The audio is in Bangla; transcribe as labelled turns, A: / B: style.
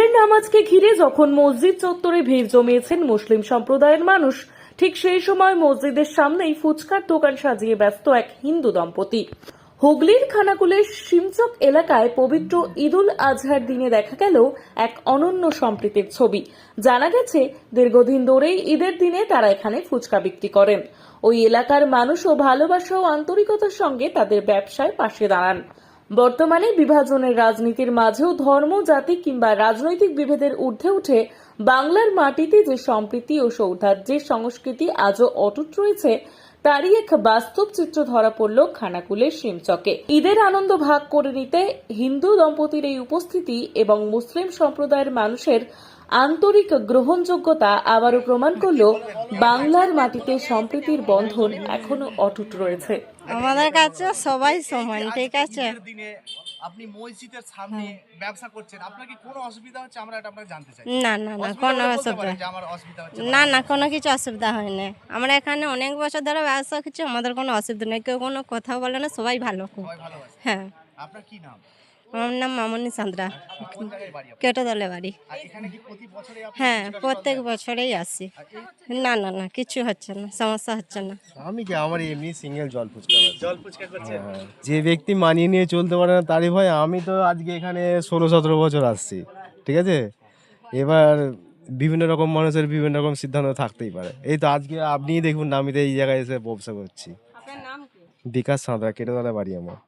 A: ঈদের নামাজকে ঘিরে যখন মসজিদ চত্বরে ভিড় জমিয়েছেন মুসলিম সম্প্রদায়ের মানুষ, ঠিক সেই সময় মসজিদের সামনেই ফুচকার দোকান সাজিয়ে ব্যস্ত এক হিন্দু দম্পতি। হুগলির খানাকুলের শিমচক এলাকায় পবিত্র ঈদুল আজহার দিনে দেখা গেল এক অনন্য সম্প্রীতির ছবি। জানা গেছে দীর্ঘদিন ধরেই ঈদের দিনে তারা এখানে ফুচকা বিক্রি করেন। ওই এলাকার মানুষও ভালোবাসা ও আন্তরিকতার সঙ্গে তাদের ব্যবসায় পাশে দাঁড়ান। বর্তমানে বিভাজনের রাজনীতির মাঝেও ধর্ম, জাতি কিংবা রাজনৈতিক বিভেদের ঊর্ধ্বে উঠে বাংলার মাটিতে যে সম্প্রীতি ও সৌহার্দ্যের সংস্কৃতি আজও অটুট রয়েছে, তারই এক বাস্তব চিত্র ধরা পড়ল খানাকুলের শিমচকে। ঈদের আনন্দ ভাগ করে নিতে হিন্দু দম্পতির এই উপস্থিতি এবং মুসলিম সম্প্রদায়ের মানুষের আন্তরিক গ্রহণযোগ্যতা আবারও প্রমাণ করল বাংলার মাটিতে সম্প্রীতির বন্ধন এখনো অটুট রয়েছে।
B: আমাদের কাছে সবাই সমান, ঠিক আছে।
C: দিনে আপনি মসজিদের সামনে ব্যবসা করছেন, আপনার কি কোনো অসুবিধা হচ্ছে? আমরা এটা আপনাকে জানতে চাই।
B: না না না, কোনো অসুবিধা,
C: যে আমার অসুবিধা হচ্ছে
B: না না, কোনো কিছু অসুবিধা হয় না। আমরা এখানে অনেক বছর ধরে ব্যবসা করছি, আমাদের কোনো অসুবিধা নেই। কেউ কোনো কথা বলে না, সবাই ভালো খুব।
C: সবাই ভালোবাসে।
B: হ্যাঁ,
C: আপনার কি নাম?
B: আমার নাম মামনি সান্দ্রা,
C: কোন জায়গায় বাড়ি আপনার?
B: কেটোদলে বাড়ি।
C: আর এখানে কি প্রতি বছরে আপনি
B: হ্যাঁ,
C: ফুচকা
B: প্রত্যেক
C: stall দেন?
B: বছরেই আসি।
C: আর এই
B: না না না, কিছু হচ্ছে না, সমস্যা হচ্ছে না।
D: আমি কি আমার এমনি সিঙ্গেল জল ফুচকা আছে।
C: জল ফুচকা করছেন?
D: যে ব্যক্তি মানিয়ে নিয়ে চলতে পারে না তারই ভয়। আমি তো আজকে এখানে 16-17 বছর আসছি, ঠিক আছে। এবার বিভিন্ন রকম মানুষের বিভিন্ন রকম সিদ্ধান্ত থাকতেই পারে। এই তো আজকে আপনিই দেখুন, আমি তো এই জায়গায় এসে ব্যবসা করছি।
B: আপনার নাম কি?
D: বিকাশ সাঁতরা, কেটোতলা বাড়ি আমার।